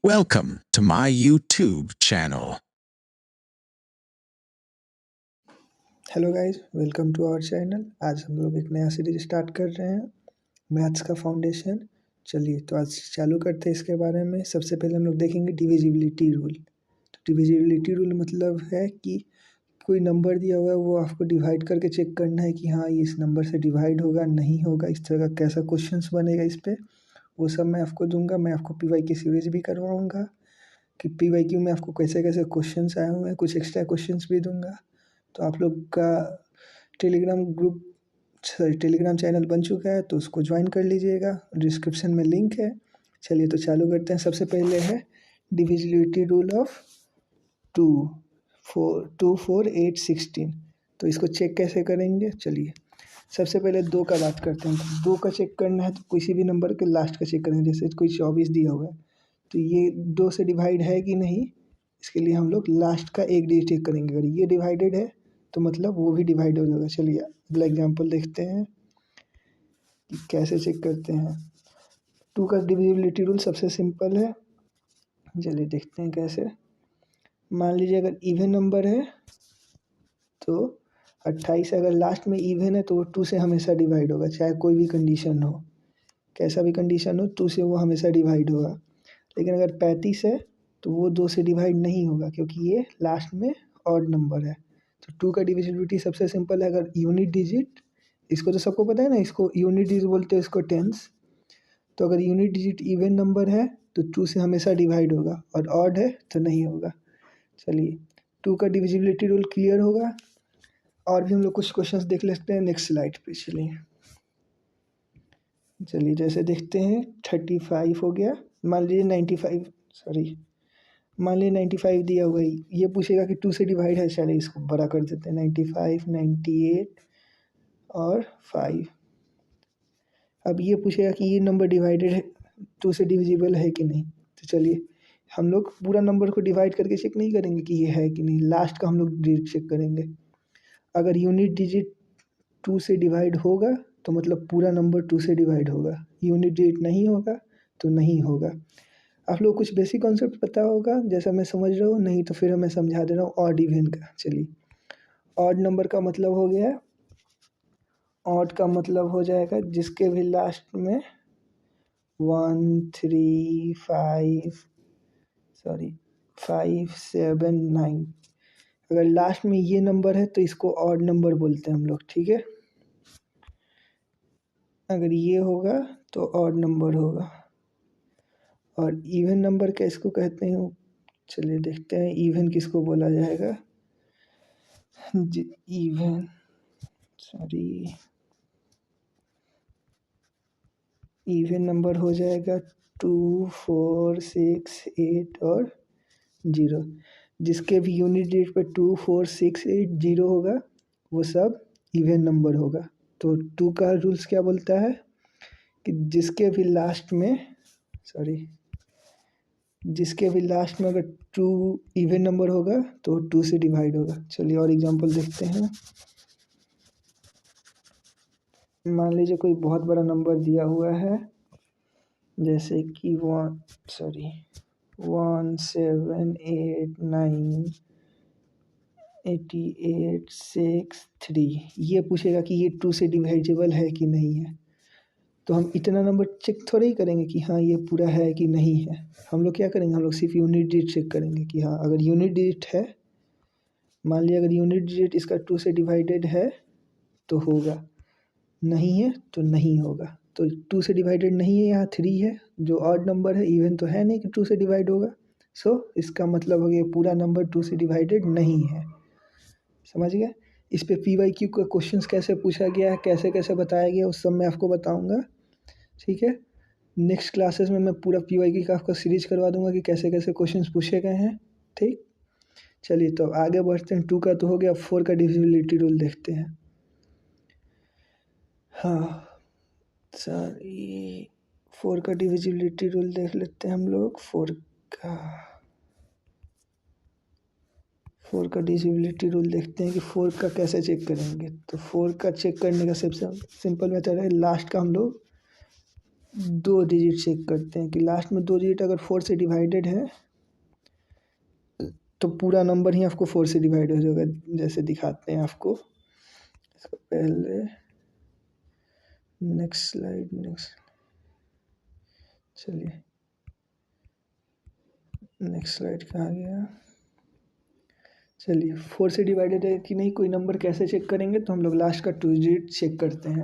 Welcome to my YouTube channel. Hello guys, welcome to our channel. आज हम लोग एक नया सीरीज स्टार्ट कर रहे हैं, मैथ्स का फाउंडेशन। चलिए तो आज चालू करते हैं इसके बारे में। सबसे पहले हम लोग देखेंगे डिविजिबिलिटी रूल। तो डिविजिबिलिटी रूल मतलब है कि कोई नंबर दिया हुआ है, वो आपको डिवाइड करके चेक करना है कि हाँ ये इस नंबर से डिवाइड होगा नहीं होगा, इस तरह का कैसा क्वेश्चंस बनेगा इस पर, वो सब मैं आपको दूंगा। मैं आपको PY की सीरीज भी करवाऊँगा कि PYQ में आपको कैसे कैसे क्वेश्चंस आए हुए हैं, कुछ एक्स्ट्रा क्वेश्चंस भी दूंगा। तो आप लोग का टेलीग्राम चैनल बन चुका है तो उसको ज्वाइन कर लीजिएगा, डिस्क्रिप्शन में लिंक है। चलिए तो चालू करते हैं। सबसे पहले है डिविजिबिलिटी रूल ऑफ 2 4 8 16। तो इसको चेक कैसे करेंगे, चलिए सबसे पहले 2 का बात करते हैं। तो 2 का चेक करना है तो किसी भी नंबर के लास्ट का चेक करेंगे। जैसे कोई 24 दिया हुआ है तो ये 2 से डिवाइड है कि नहीं, इसके लिए हम लोग लास्ट का एक डिजिट चेक करेंगे। अगर ये डिवाइडेड है तो मतलब वो भी डिवाइड हो जाएगा। चलिए अगला एग्जांपल देखते हैं कि कैसे चेक करते हैं। 2 का डिविजिबिलिटी रूल सबसे सिंपल है। चलिए देखते हैं कैसे। मान लीजिए अगर इवन नंबर है तो 28 अगर लास्ट में इवन है तो वो 2 से हमेशा डिवाइड होगा, चाहे कोई भी कंडीशन हो, कैसा भी कंडीशन हो 2 से वो हमेशा डिवाइड होगा। लेकिन अगर 35 है तो वो 2 से डिवाइड नहीं होगा क्योंकि ये लास्ट में ऑड नंबर है। तो 2 का डिविजिबिलिटी सबसे सिंपल है। अगर यूनिट डिजिट, इसको तो सबको पता है ना, इसको यूनिट डिजिट बोलते हैं, इसको टेंस। तो अगर यूनिट डिजिट इवन नंबर है तो 2 से हमेशा डिवाइड होगा, और ऑड है तो नहीं होगा। चलिए 2 का डिविजिबिलिटी रूल क्लियर होगा। और भी हम लोग कुछ क्वेश्चंस देख लेते हैं नेक्स्ट स्लाइड पे। चलिए जैसे देखते हैं 35 हो गया। मान लीजिए 95 दिया हुआ है। ये पूछेगा कि 2 से डिवाइड है। चलिए इसको बड़ा कर देते हैं, 95 98 और 5। अब ये पूछेगा कि ये नंबर डिवाइडेड है, 2 से डिविजिबल है कि नहीं। तो चलिए हम लोग पूरा नंबर को डिवाइड करके चेक नहीं करेंगे कि ये है कि नहीं, लास्ट का हम लोग डिजिट चेक करेंगे। अगर यूनिट डिजिट 2 से डिवाइड होगा तो मतलब पूरा नंबर 2 से डिवाइड होगा। यूनिट डिजिट नहीं होगा तो नहीं होगा। आप लोग कुछ बेसिक कॉन्सेप्ट पता होगा जैसा मैं समझ रहा हूँ, नहीं तो फिर मैं समझा दे रहा हूँ ऑड इवन का। चलिए ऑड नंबर का मतलब हो गया, ऑड का मतलब हो जाएगा जिसके भी लास्ट में 5 7 9, अगर लास्ट में ये नंबर है तो इसको ऑड नंबर बोलते हैं हम लोग, ठीक है। अगर ये होगा तो ऑड नंबर होगा। और इवन नंबर किसको कहते हैं, चलिए देखते हैं इवन किसको बोला जाएगा। इवन नंबर हो जाएगा 2 4 6 8 और 0। जिसके भी यूनिट डिजिट पर 2 4 6 8 0 होगा वो सब इवन नंबर होगा। तो 2 का रूल्स क्या बोलता है कि जिसके भी लास्ट में अगर 2 इवन नंबर होगा तो 2 से डिवाइड होगा। चलिए और एग्जांपल देखते हैं। मान लीजिए कोई बहुत बड़ा नंबर दिया हुआ है, जैसे कि 1 7 8 9 88 6 3। ये पूछेगा कि ये 2 से डिवाइजेबल है कि नहीं है। तो हम इतना नंबर चेक थोड़े ही करेंगे कि हाँ ये पूरा है कि नहीं है। हम लोग क्या करेंगे, हम लोग सिर्फ यूनिट डिजिट चेक करेंगे कि हाँ अगर यूनिट डिजिट है, मान लिया अगर यूनिट डिजिट इसका 2 से डिवाइडेड है तो होगा, नहीं है तो नहीं होगा। तो 2 से डिवाइडेड नहीं है, यहाँ 3 है जो ऑड नंबर है, इवन तो है नहीं कि 2 से डिवाइड होगा। सो इसका मतलब हो गया पूरा नंबर 2 से डिवाइडेड नहीं है। समझ गया। इस पे PYQ का क्वेश्चंस कैसे पूछा गया है, कैसे कैसे बताया गया, उस सब मैं आपको बताऊंगा, ठीक है। नेक्स्ट क्लासेस में मैं पूरा PYQ का आपको सीरीज करवा दूंगा कि कैसे कैसे क्वेश्चंस पूछे गए हैं, ठीक। चलिए तो आगे बढ़ते हैं। 2 का तो हो गया, 4 का डिविजिबिलिटी रूल देखते हैं। हाँ सॉरी, 4 का डिविजिबिलिटी रूल देख लेते हैं हम लोग। 4 का डिविजिबिलिटी रूल देखते हैं कि 4 का कैसे चेक करेंगे। तो 4 का चेक करने का सबसे सिंपल मेथड है, लास्ट का हम लोग दो डिजिट चेक करते हैं कि लास्ट में 2 डिजिट अगर 4 से डिवाइडेड है तो पूरा नंबर ही आपको 4 से डिवाइड हो जाएगा। जैसे दिखाते हैं आपको, इसको पहले नेक्स्ट स्लाइड, चलिए नेक्स्ट स्लाइड कहाँ गया। चलिए 4 से डिवाइडेड है कि नहीं, कोई नंबर कैसे चेक करेंगे, तो हम लोग लास्ट का 2 डिजिट चेक करते हैं।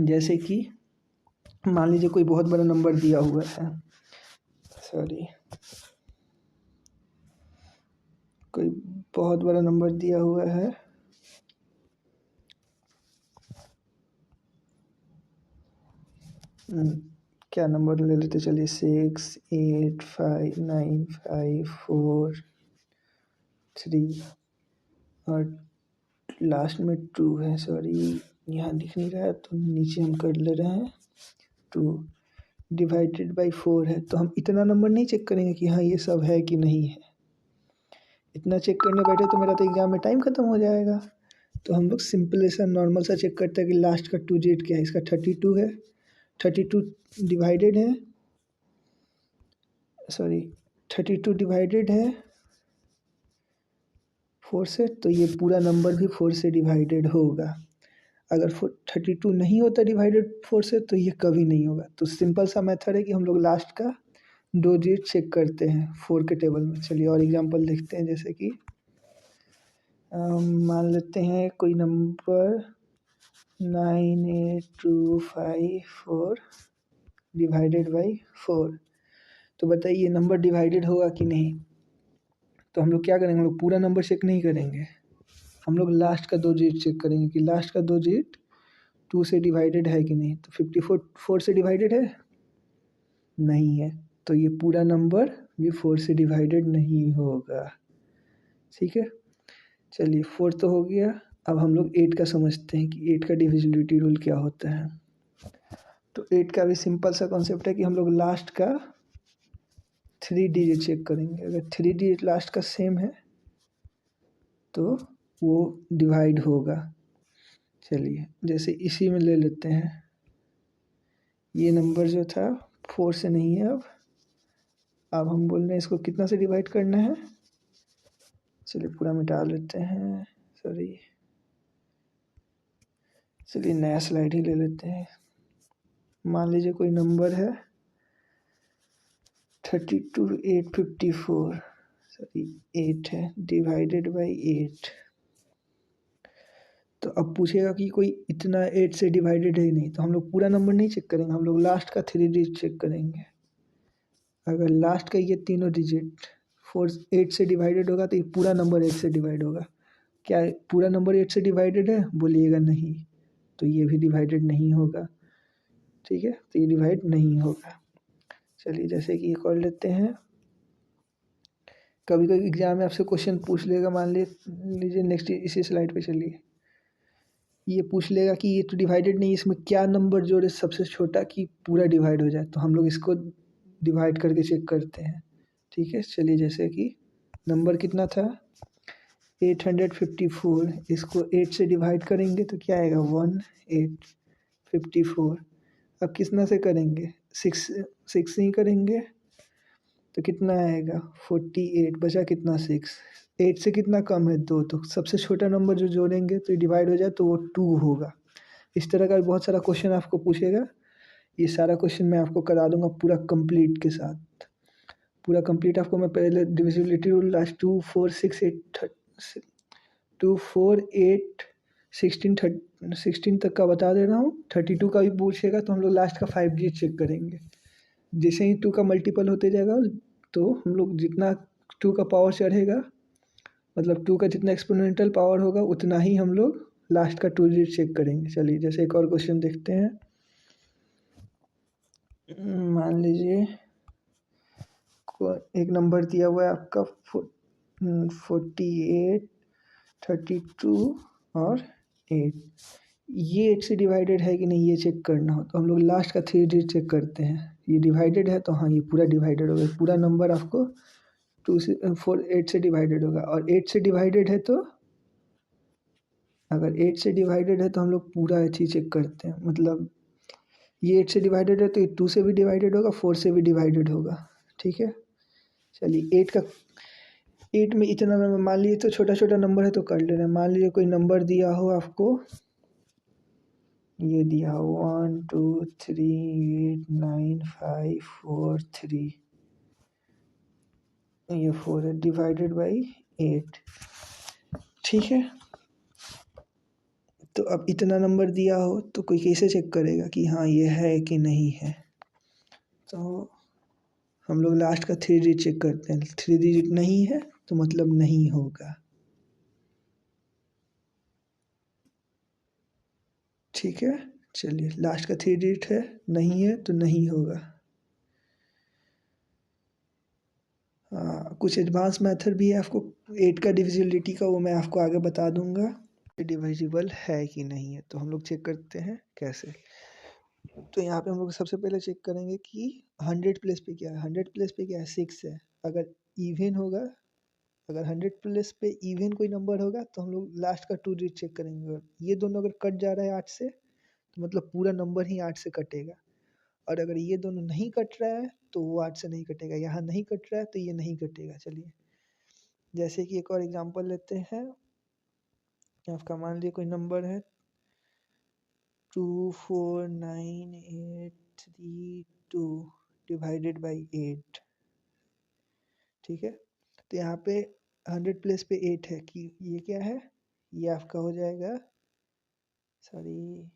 जैसे कि मान लीजिए कोई बहुत बड़ा नंबर दिया हुआ है, कोई बहुत बड़ा नंबर दिया हुआ है, क्या नंबर ले लेते, चलिए 6 8 5 9 5 4 3 और लास्ट में 2 है। सॉरी यहाँ दिख नहीं रहा है तो नीचे हम कर ले रहे हैं 2 डिवाइडेड बाई 4 है। तो हम इतना नंबर नहीं चेक करेंगे कि हाँ ये सब है कि नहीं है। इतना चेक करने बैठे तो मेरा तो एग्ज़ाम में टाइम ख़त्म हो जाएगा। तो हम लोग सिंपल ऐसा नॉर्मल सा चेक करते हैं कि लास्ट का 2 डिजिट क्या है। इसका 32 है, 32 डिवाइडेड है, सॉरी 32 डिवाइडेड है 4 से, तो ये पूरा नंबर भी 4 से डिवाइडेड होगा। अगर 32 नहीं होता डिवाइडेड 4 से तो ये कभी नहीं होगा। तो सिंपल सा मेथड है कि हम लोग लास्ट का 2 डिजिट चेक करते हैं 4 के टेबल में। चलिए और एग्जांपल देखते हैं, जैसे कि मान लेते हैं कोई नंबर 98254 डिवाइडेड बाई 4। तो बताइए ये नंबर डिवाइडेड होगा कि नहीं। तो हम लोग क्या करेंगे, हम लोग पूरा नंबर चेक नहीं करेंगे, हम लोग लास्ट का 2 डिजिट चेक करेंगे कि लास्ट का 2 डिजिट 2 से डिवाइडेड है कि नहीं। तो 54 4 से डिवाइडेड है, नहीं है, तो ये पूरा नंबर भी 4 से डिवाइडेड नहीं होगा। ठीक है, चलिए 4 तो हो गया। अब हम लोग 8 का समझते हैं कि 8 का डिविजिबिलिटी रूल क्या होता है। तो 8 का भी सिंपल सा कॉन्सेप्ट है कि हम लोग लास्ट का 3 डिजिट चेक करेंगे। अगर 3 डिजिट लास्ट का सेम है तो वो डिवाइड होगा। चलिए जैसे इसी में ले लेते हैं, ये नंबर जो था 4 से नहीं है। अब हम बोल रहे हैं इसको कितना से डिवाइड करना है। चलिए पूरा मिटा लेते हैं, सॉरी चलिए नया स्लाइड ही ले लेते हैं। मान लीजिए कोई नंबर है 32 854, सॉरी 8 है, डिवाइडेड बाई 8। तो अब पूछेगा कि कोई इतना 8 से डिवाइडेड है ही नहीं, तो हम लोग पूरा नंबर नहीं चेक करेंगे, हम लोग लास्ट का 3 डिजिट चेक करेंगे। अगर लास्ट का ये तीनों डिजिट 8 से डिवाइडेड होगा तो ये पूरा नंबर 8 से डिवाइड होगा। क्या पूरा नंबर 8 से डिवाइडेड है, बोलिएगा नहीं, तो ये भी डिवाइडेड नहीं होगा। ठीक है, तो ये डिवाइड नहीं होगा। चलिए जैसे कि एक और लेते हैं, कभी कभी एग्जाम में आपसे क्वेश्चन पूछ लेगा, मान लीजिए नेक्स्ट इसी स्लाइड पे चलिए, ये पूछ लेगा कि ये तो डिवाइडेड नहीं, इसमें क्या नंबर जोड़े सबसे छोटा कि पूरा डिवाइड हो जाए। तो हम लोग इसको डिवाइड करके चेक करते हैं। ठीक है, चलिए जैसे कि नंबर कितना था 854, इसको 8 से डिवाइड करेंगे तो क्या आएगा 1854। अब कितना से करेंगे, 6 से ही करेंगे तो कितना आएगा 48, बचा कितना 6। 8 से कितना कम है 2, तो सबसे छोटा नंबर जो जोड़ेंगे तो डिवाइड हो जाए तो वो 2 होगा। इस तरह का बहुत सारा क्वेश्चन आपको पूछेगा। ये सारा क्वेश्चन मैं आपको करा दूंगा पूरा कंप्लीट के साथ। पूरा कंप्लीट आपको मैं पहले डिविजिबिलिटी रूल लास्ट 2 4 6 8 2 4 8 16 तक का बता दे रहा हूँ। 32 का भी पूछेगा तो हम लोग लास्ट का 5 डिजिट चेक करेंगे। जैसे ही 2 का मल्टीपल होते जाएगा तो हम लोग जितना 2 का पावर चढ़ेगा, मतलब 2 का जितना एक्सपोनेंशियल पावर होगा उतना ही हम लोग लास्ट का 2 डिजिट चेक करेंगे। चलिए जैसे एक और क्वेश्चन देखते हैं। मान लीजिए एक नंबर दिया हुआ है आपका 48 32 और 8। ये 8 से डिवाइडेड है कि नहीं ये चेक करना हो तो हम लोग लास्ट का 3 डिजिट चेक करते हैं। ये डिवाइडेड है तो हाँ ये पूरा डिवाइडेड होगा, पूरा नंबर आपको 8 से डिवाइडेड होगा। और 8 से डिवाइडेड है तो अगर 8 से डिवाइडेड है तो हम लोग पूरा चीज़ चेक करते हैं, मतलब ये 8 से डिवाइडेड है तो ये 2 से भी डिवाइडेड होगा, 4 से भी डिवाइडेड होगा। ठीक है, चलिए 8 में इतना नंबर, मान लीजिए तो छोटा छोटा नंबर है तो कर ले रहे हैं। मान लीजिए कोई नंबर दिया हो आपको, ये दिया हो 1 2 3 8 9 5 4 3, ये 4 है, डिवाइडेड बाई 8। ठीक है, तो अब इतना नंबर दिया हो तो कोई कैसे चेक करेगा कि हाँ ये है कि नहीं है। तो हम लोग लास्ट का 3 डिजिट चेक करते हैं, 3 डिजिट नहीं है तो मतलब नहीं होगा। ठीक है, चलिए लास्ट का 3 डिजिट है, नहीं है तो नहीं होगा। कुछ एडवांस मेथड भी है आपको 8 का डिविजिबिलिटी का, वो मैं आपको आगे बता दूंगा डिविजिबल है कि नहीं है। तो हम लोग चेक करते हैं कैसे। तो यहाँ पे हम लोग सबसे पहले चेक करेंगे कि 100 प्लेस पे क्या है। 100 प्लेस पे क्या है, 6 है। अगर इवन होगा, अगर 100 प्लेस पे इवन कोई नंबर होगा तो हम लोग लास्ट का 2 डिजिट चेक करेंगे। ये दोनों अगर कट जा रहा है 8 से तो मतलब पूरा नंबर ही 8 से कटेगा। और अगर ये दोनों नहीं कट रहा है तो वो 8 से नहीं कटेगा। यहाँ नहीं कट रहा है तो ये नहीं कटेगा। चलिए जैसे कि एक और एग्जांपल लेते हैं। आपका मान लीजिए कोई नंबर है 249832 डिवाइडेड बाई 8। ठीक है, तो यहाँ पे 100 प्लेस पे 8 है कि ये क्या है, ये आपका हो जाएगा, सॉरी,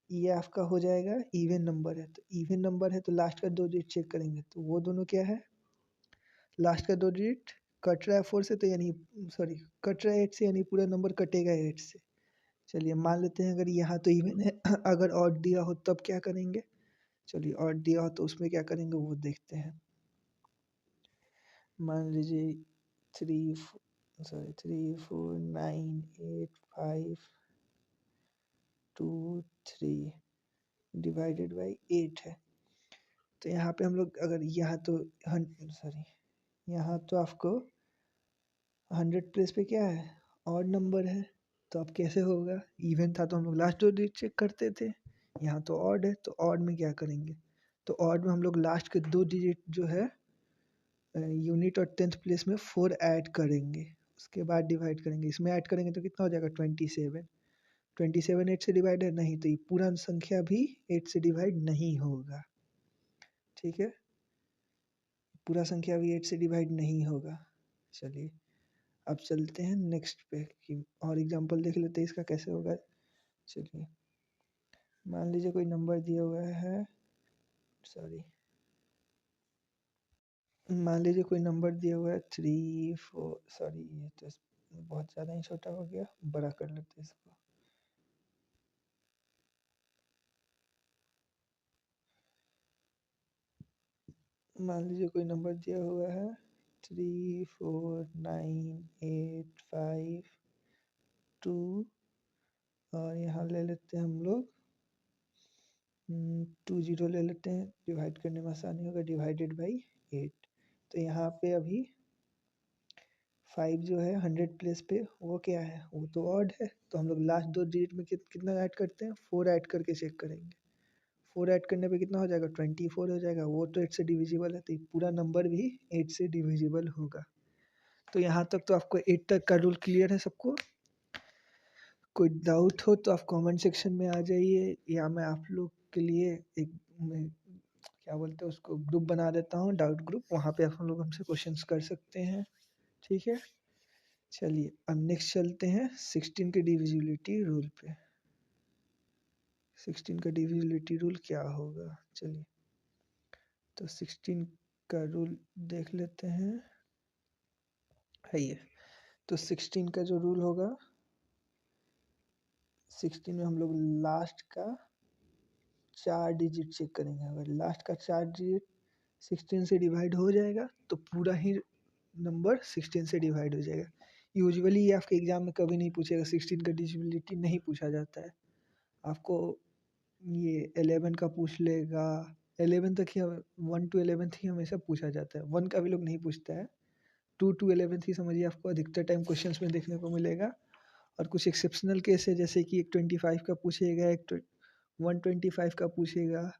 ये आपका हो जाएगा इवन नंबर है। तो इवन नंबर है तो लास्ट का 2 डिजिट चेक करेंगे तो वो दोनों क्या है, लास्ट का 2 डिजिट कट रहा है 4 से तो यानी, सॉरी, कट रहा है 8 से यानी पूरा नंबर कटेगा 8 से। चलिए मान लेते हैं अगर यहाँ तो इवन है अगर ऑड दिया हो तब क्या करेंगे। चलिए ऑड दिया हो तो उसमें क्या करेंगे वो देखते हैं। मान लीजिए 3498523 डिवाइडेड बाई 8 है। तो यहाँ पे हम लोग अगर यहाँ तो सॉरी, यहाँ तो आपको 100 प्लेस पे क्या है, ऑड नंबर है। तो अब कैसे होगा, इवन था तो हम लोग लास्ट 2 डिजिट चेक करते थे, यहाँ तो ऑड है तो ऑड में क्या करेंगे। तो ऑड में हम लोग लास्ट के 2 डिजिट जो है यूनिट और 10th प्लेस में 4 ऐड करेंगे, उसके बाद डिवाइड करेंगे। इसमें ऐड करेंगे तो कितना हो जाएगा 27। 27 8 से डिवाइड है नहीं, तो ये पूरा संख्या भी 8 से डिवाइड नहीं होगा। ठीक है, पूरा संख्या भी 8 से डिवाइड नहीं होगा। चलिए अब चलते हैं नेक्स्ट पे कि और एग्जांपल देख लेते हैं इसका कैसे होगा। चलिए मान लीजिए कोई नंबर दिया हुआ है, सॉरी, मान लीजिए कोई नंबर दिया हुआ है 3 4, सॉरी ये तो बहुत ज़्यादा ही छोटा हो गया, बड़ा कर लेते हैं इसको। मान लीजिए कोई नंबर दिया हुआ है 3498552 और यहाँ ले लेते हैं हम लोग 20 ले लेते हैं, डिवाइड करने में आसानी होगा, डिवाइडेड बाई 8। तो यहाँ पे अभी 5 जो है 100 प्लेस पे वो क्या है, वो तो ऑड है। तो हम लोग लास्ट 2 डिजिट में कितना ऐड करते हैं, 4 ऐड करके चेक करेंगे। 4 ऐड करने पे कितना हो जाएगा 24 हो जाएगा, वो तो 8 से डिविजिबल है तो पूरा नंबर भी 8 से डिविजिबल होगा। तो यहाँ तक तो आपको 8 तक का रूल क्लियर है सबको। कोई डाउट हो तो आप कमेंट सेक्शन में आ जाइए, या मैं आप लोग के लिए एक क्या बोलते हैं उसको, ग्रुप बना देता हूँ, डाउट ग्रुप, वहाँ पे आप लोग हमसे क्वेश्चंस कर सकते हैं। ठीक है, चलिए अब नेक्स्ट चलते हैं 16 के डिविजिबिलिटी रूल पे। 16 का डिविजिबिलिटी रूल क्या होगा, चलिए तो 16 का रूल देख लेते हैं, है ये। तो 16 का जो रूल होगा, 16 में हम लोग लास्ट का 4 डिजिट चेक करेंगे। अगर लास्ट का 4 डिजिट 16 से डिवाइड हो जाएगा तो पूरा ही नंबर 16 से डिवाइड हो जाएगा। यूजुअली ये आपके एग्जाम में कभी नहीं पूछेगा, 16 का डिविजिबिलिटी नहीं पूछा जाता है आपको, ये 11 का पूछ लेगा। 11 तक ही, 1 to 11th ही हमेशा पूछा जाता है, 1 का भी लोग नहीं पूछता है। 2 to 11th ही समझिए आपको अधिकतर टाइम क्वेश्चंस में देखने को मिलेगा। और कुछ एक्सेप्शनल केस है, जैसे कि एक 25 का पूछेगा, एक 125 का पूछेगा,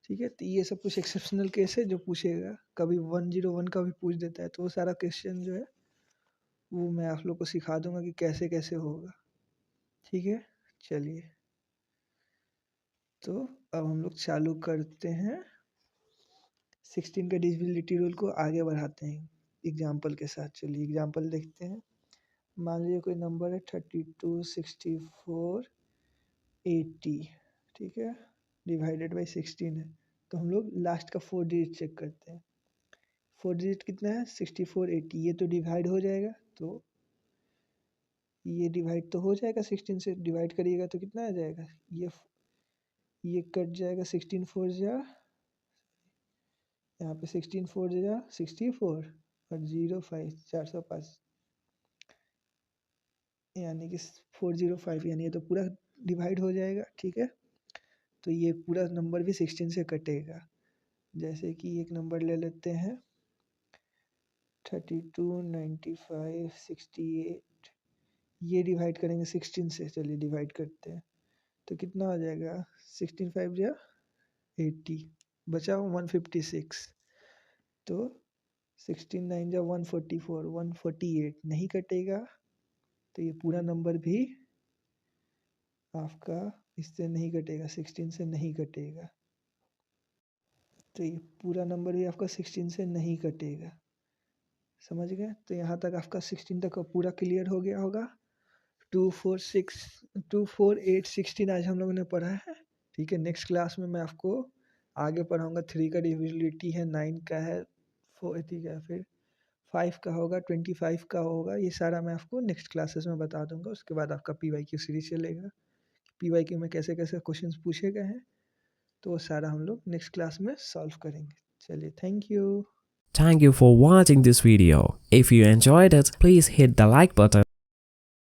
ठीक है। तो ये सब कुछ एक्सेप्शनल केस है जो पूछेगा, कभी 101 का भी पूछ देता है। तो वो सारा क्वेश्चन जो है वो मैं आप लोग को सिखा दूंगा कि कैसे कैसे होगा, ठीक है। चलिए, तो अब हम लोग चालू करते हैं 16 का डिविजिबिलिटी रूल को आगे बढ़ाते हैं एग्जाम्पल के साथ। चलिए एग्जाम्पल देखते हैं। मान लीजिए कोई नंबर है 32, 64, 80, ठीक है, डिवाइडेड बाई 16 है। तो हम लोग लास्ट का 4 डिजिट चेक करते हैं। 4 डिजिट कितना है? 64, 80। ये तो डिवाइड हो जाएगा, तो ये डिवाइड तो हो जाएगा, 16 से डिवाइड करिएगा तो कितना आ जाएगा? ये कट जाएगा, 16 4 जा, यहाँ पे 16 4 जा 64 और 05 405, यानी कि 405, यानी ये तो पूरा डिवाइड हो जाएगा, ठीक है। तो ये पूरा नंबर भी 16 से कटेगा। जैसे कि एक नंबर ले लेते हैं 32, 95, 68, ये डिवाइड करेंगे 16 से। चलिए डिवाइड करते हैं, तो कितना आ जाएगा? 16 5 जा 80, बचा 156। तो 16 9 जा 144, 148 नहीं कटेगा, तो ये पूरा नंबर भी आपका इससे नहीं कटेगा, 16 से नहीं कटेगा। तो ये पूरा नंबर भी आपका 16 से नहीं कटेगा, समझ गए? तो यहाँ तक आपका 16 तक पूरा क्लियर हो गया होगा। 2 4 6 2 4 8 16 आज हम लोगों ने पढ़ा है, ठीक है। नेक्स्ट क्लास में मैं आपको आगे पढ़ाऊँगा। 3 का डिविजिबिलिटी है, 9 का है, 4 का है, फिर 5 का होगा, 25 का होगा। ये सारा मैं आपको नेक्स्ट क्लासेस में बता दूंगा। उसके बाद आपका PYQ सीरीज चलेगा, PYQ में कैसे कैसे क्वेश्चंस पूछे गए हैं, तो वो सारा हम लोग नेक्स्ट क्लास में सॉल्व करेंगे। चलिए, thank you. Thank you for watching this video. If you enjoyed it, please hit the like button